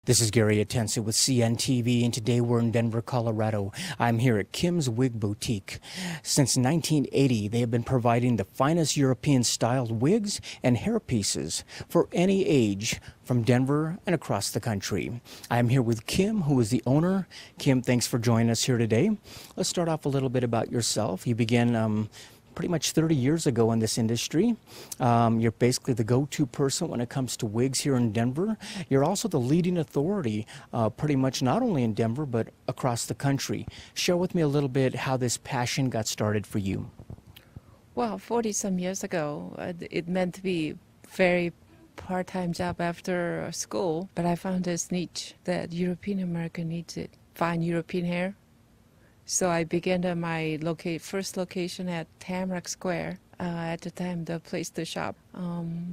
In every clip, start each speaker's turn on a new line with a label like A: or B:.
A: This is Gary Atencio with CNTV, and today we're in Denver, Colorado. I'm here at Kims Wig Botix. Since 1980, they have been providing the finest European-styled wigs and hairpieces for any age from Denver and across the country. I'm here with Kim, who is the owner. Kim, thanks for joining us here today. Let's start off a little bit about yourself. You began pretty much 30 years ago in this industry. You're basically the go-to person when it comes to wigs here in Denver. You're also the leading authority pretty much not only in Denver but across the country. Share with me a little bit how this passion got started for you.
B: Well, 40-some years ago, it meant to be very part-time job after school, but I found this niche that European American needs it. Fine European hair. So I began at my first location at Tamarack Square. At the time, the place to shop.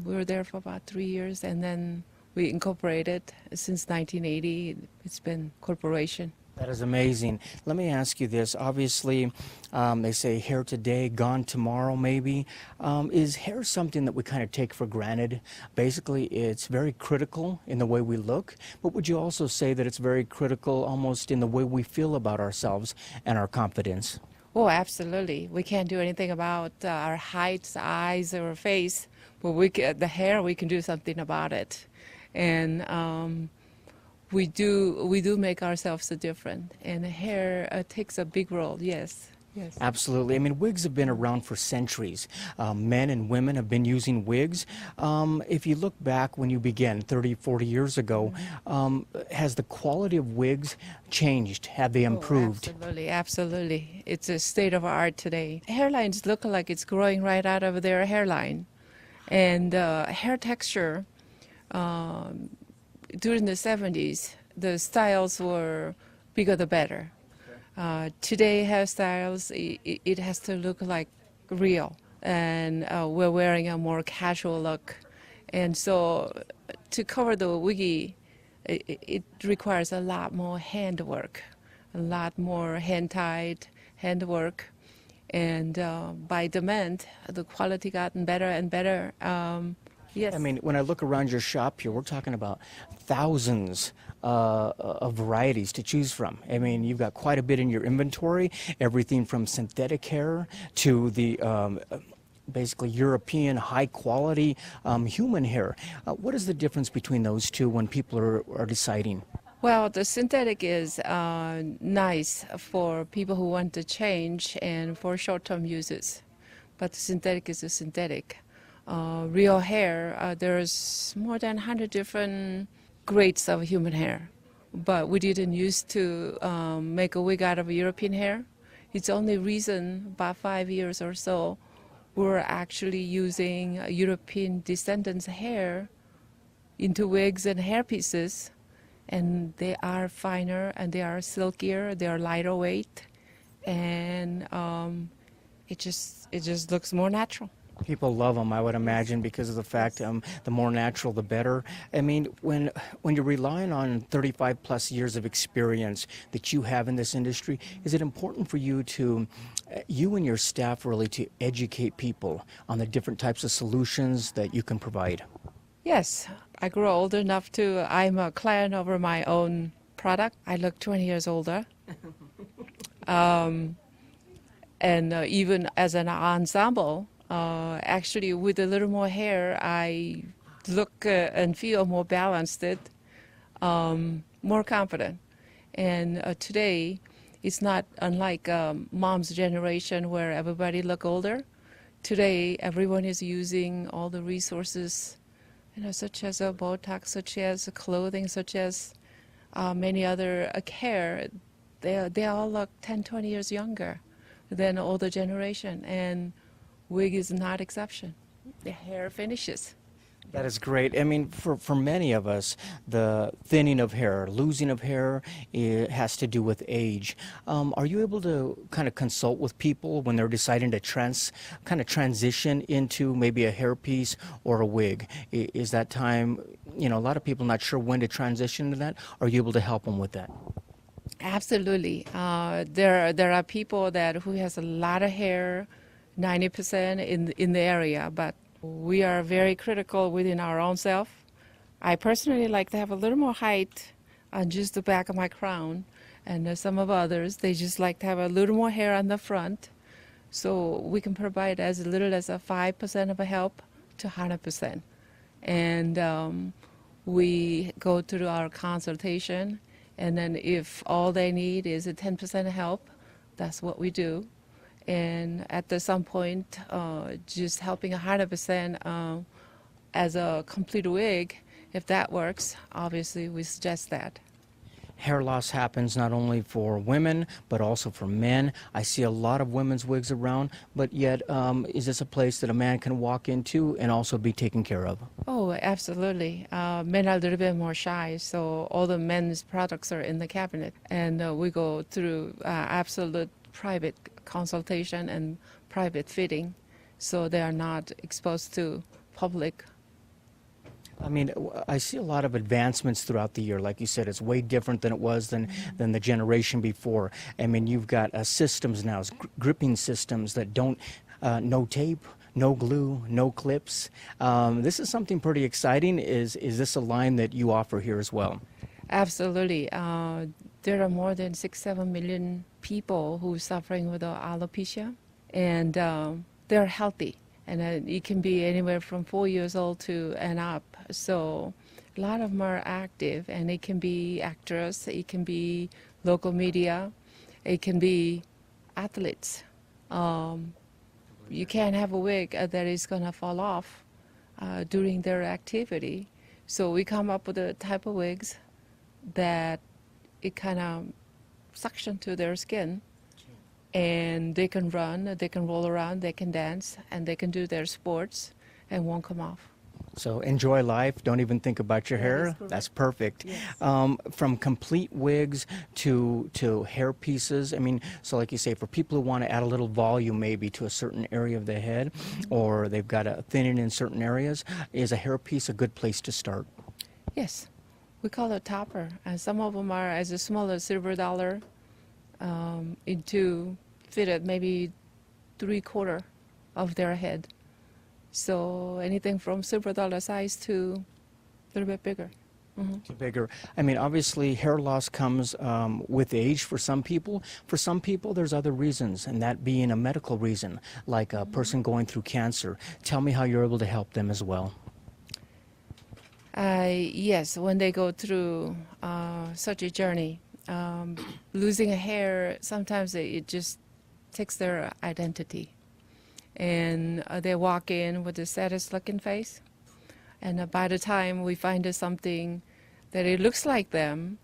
B: We were there for about 3 years, and then we incorporated. Since 1980, it's been corporation.
A: That is amazing. Let me ask you this. Obviously, they say hair today, gone tomorrow maybe. Is hair something that we kind of take for granted? Basically, it's very critical in the way we look, but would you also say that it's very critical almost in the way we feel about ourselves and our confidence?
B: Oh, absolutely. We can't do anything about our height, eyes, or face, but the hair, we can do something about it. And we do make ourselves different, and hair takes a big role. Yes.
A: Absolutely. I mean, wigs have been around for centuries. Men and women have been using wigs. If you look back when you began 30, 40 years ago, has the quality of wigs changed? Have they improved?
B: Oh, absolutely. It's a state of art today. Hairlines look like it's growing right out of their hairline, and hair texture. During the 70s, the styles were bigger the better. Today, hairstyles, it has to look like real, and we're wearing a more casual look. And so to cover the wiggy, it requires a lot more handwork, a lot more hand-tied handwork. And by demand, the quality gotten better and better. Yes.
A: I mean, when I look around your shop here, we're talking about thousands of varieties to choose from. I mean, you've got quite a bit in your inventory, everything from synthetic hair to the basically European high-quality human hair. What is the difference between those two when people are deciding?
B: Well, the synthetic is nice for people who want to change and for short-term uses, but the synthetic is a synthetic. Real hair, there's more than 100 different grades of human hair, but we didn't used to make a wig out of European hair. It's only recent, about 5 years or so, we're actually using European descendants' hair into wigs and hair pieces, and they are finer and they are silkier, they are lighter weight, and it just looks more natural.
A: People love them, I would imagine, because of the fact the more natural, the better. I mean, when you're relying on 35 plus years of experience that you have in this industry, is it important for you and your staff really to educate people on the different types of solutions that you can provide?
B: Yes, I grew old enough I'm a client over my own product. I look 20 years older. And even as an ensemble, actually, with a little more hair, I look and feel more balanced, more confident. And today, it's not unlike mom's generation where everybody look older. Today, everyone is using all the resources, such as Botik, such as clothing, such as many other care. They all look 10, 20 years younger than the older generation. And wig is not exception. The hair finishes.
A: That is great. I mean, for many of us, the thinning of hair, losing of hair, it has to do with age. Are you able to kind of consult with people when they're deciding to transition into maybe a hairpiece or a wig? Is that time, a lot of people not sure when to transition to that. Are you able to help them with that?
B: Absolutely. There are people who has a lot of hair, 90% in the area, but we are very critical within our own self. I personally like to have a little more height on just the back of my crown. And some of others, they just like to have a little more hair on the front. So we can provide as little as a 5% of a help to 100%. And we go through our consultation, and then if all they need is a 10% help, that's what we do. And at some point, just helping 100% as a complete wig, if that works, obviously we suggest that.
A: Hair loss happens not only for women, but also for men. I see a lot of women's wigs around, but yet is this a place that a man can walk into and also be taken care of?
B: Oh, absolutely. Men are a little bit more shy, so all the men's products are in the cabinet. And we go through absolute private consultation and private fitting, so they are not exposed to public.
A: I mean, I see a lot of advancements throughout the year. Like you said, it's way different than it was than the generation before. I mean, you've got systems now, gripping systems that don't, no tape, no glue, no clips. This is something pretty exciting. Is this a line that you offer here as well?
B: Absolutely. There are more than 6-7 million people who are suffering with alopecia, and they're healthy. And it can be anywhere from 4 years old to and up. So a lot of them are active, and it can be actors, it can be local media, it can be athletes. You can't have a wig that is going to fall off during their activity. So we come up with a type of wigs that it kind of suction to their skin, and they can run, they can roll around, they can dance, and they can do their sports and won't come off.
A: So enjoy life. Don't even think about your hair. That's perfect. Yes. From complete wigs to hair pieces. I mean, so like you say, for people who want to add a little volume maybe to a certain area of the head, or they've got a thinning in certain areas, is a hair piece a good place to start?
B: Yes. We call it topper. And some of them are as small as silver dollar into fitted maybe 3/4 of their head. So anything from silver dollar size to a little bit bigger.
A: Mm-hmm. Bigger. I mean, obviously, hair loss comes with age for some people. For some people, there's other reasons, and that being a medical reason, like a person going through cancer. Tell me how you're able to help them as well.
B: Yes, when they go through such a journey, losing a hair, sometimes it just takes their identity. And they walk in with the saddest looking face. And by the time we find something that it looks like them,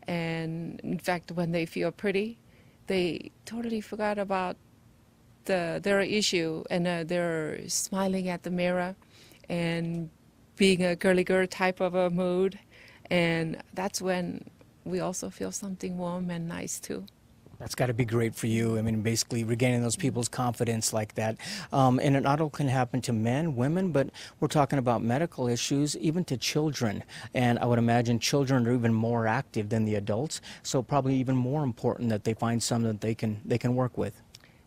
B: and in fact, when they feel pretty, they totally forgot about their issue, and they're smiling at the mirror and being a girly girl type of a mood. And that's when we also feel something warm and nice too.
A: That's got to be great for you. I mean, basically regaining those people's confidence like that. And it not only can happen to men, women, but we're talking about medical issues, even to children. And I would imagine children are even more active than the adults. So probably even more important that they find something that they can work with.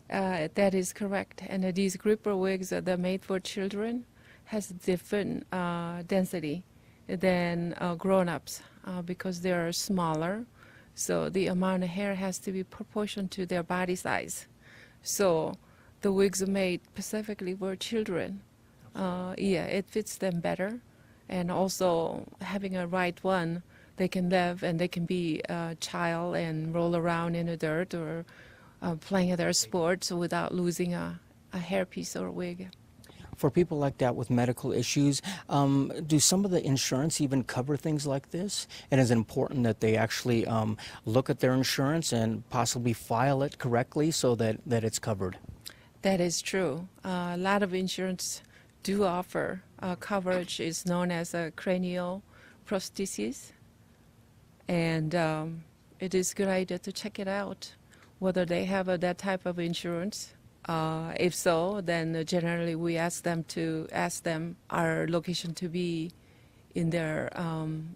B: That is correct. And these gripper wigs that are made for children has different density than grown-ups because they are smaller. So the amount of hair has to be proportional to their body size. So the wigs are made specifically for children. It fits them better. And also having a right one, they can live and they can be a child and roll around in the dirt or playing their sports without losing a hairpiece or a wig.
A: For people like that with medical issues, do some of the insurance even cover things like this? And is it important that they actually look at their insurance and possibly file it correctly so that it's covered?
B: That is true. A lot of insurance do offer coverage. Is known as a cranial prosthesis. And it is a good idea to check it out, whether they have that type of insurance. If so, then generally we ask them our location to be in their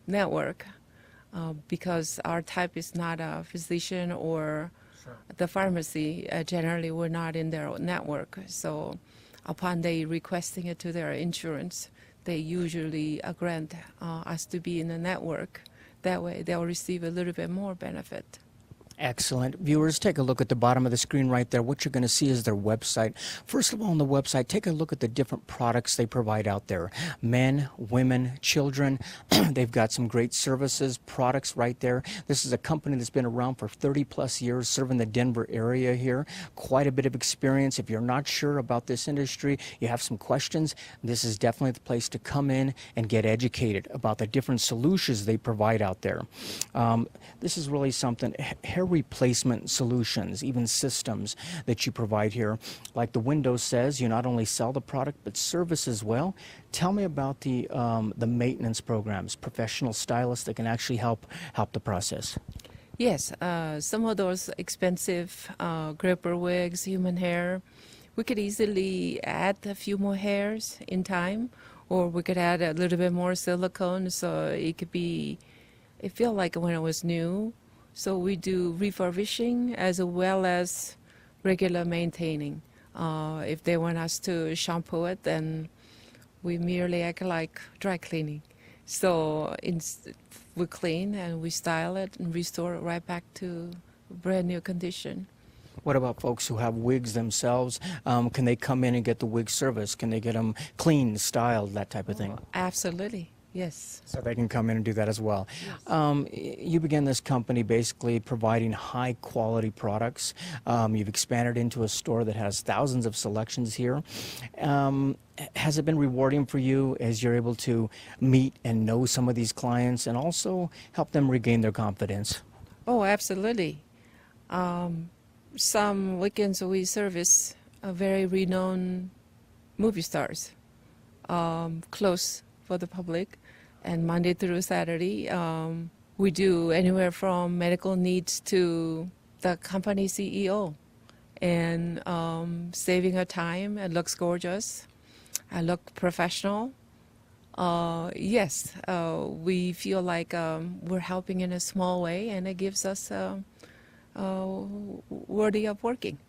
B: network because our type is not a physician or the pharmacy. Generally, we're not in their network. So upon they requesting it to their insurance, they usually grant us to be in the network. That way they'll receive a little bit more benefit.
A: Excellent. Viewers, take a look at the bottom of the screen right there. What you're going to see is their website. First of all, on the website, take a look at the different products they provide out there. Men, women, children. They've got some great services, products right there. This is a company that's been around for 30 plus years, serving the Denver area here. Quite a bit of experience. If you're not sure about this industry, you have some questions, this is definitely the place to come in and get educated about the different solutions they provide out there. This is really something. Hair replacement solutions, even systems that you provide here. Like the window says, you not only sell the product but service as well. Tell me about the maintenance programs, professional stylists that can actually help the process.
B: Yes, some of those expensive gripper wigs, human hair, we could easily add a few more hairs in time, or we could add a little bit more silicone so it could be, it feel like when it was new. So we do refurbishing as well as regular maintaining. If they want us to shampoo it, then we merely act like dry cleaning. So we clean and we style it and restore it right back to brand new condition.
A: What about folks who have wigs themselves? Can they come in and get the wig service? Can they get them cleaned, styled, that type of thing?
B: Absolutely. Yes.
A: So they can come in and do that as well.
B: Yes.
A: You began this company basically providing high quality products. You've expanded into a store that has thousands of selections here. Has it been rewarding for you as you're able to meet and know some of these clients and also help them regain their confidence?
B: Oh, absolutely. Some weekends we service very renowned movie stars, close for the public, and Monday through Saturday we do anywhere from medical needs to the company CEO, and saving her time. It looks gorgeous. I look professional. Yes, we feel like we're helping in a small way, and it gives us worthy of working.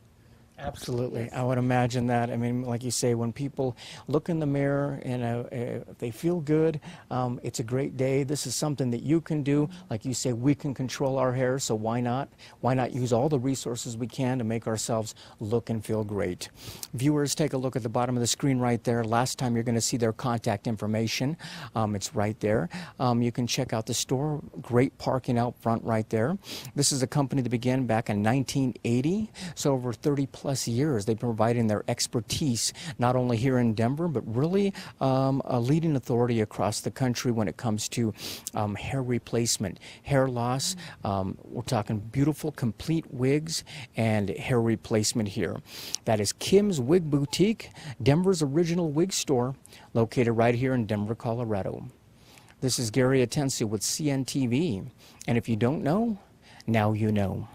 A: Absolutely.
B: Yes.
A: I would imagine that. I mean, like you say, when people look in the mirror and if they feel good, it's a great day. This is something that you can do. Like you say, we can control our hair, so why not? Why not use all the resources we can to make ourselves look and feel great? Viewers, take a look at the bottom of the screen right there. Last time you're going to see their contact information. It's right there. You can check out the store. Great parking out front right there. This is a company that began back in 1980, so over 30 plus years they've been providing their expertise not only here in Denver but really a leading authority across the country when it comes to hair replacement, hair loss. We're talking beautiful complete wigs and hair replacement here. That is Kims Wig Botix, Denver's original wig store, located right here in Denver, Colorado. This is Gary Atencio with CNTV, and if you don't know, now you know.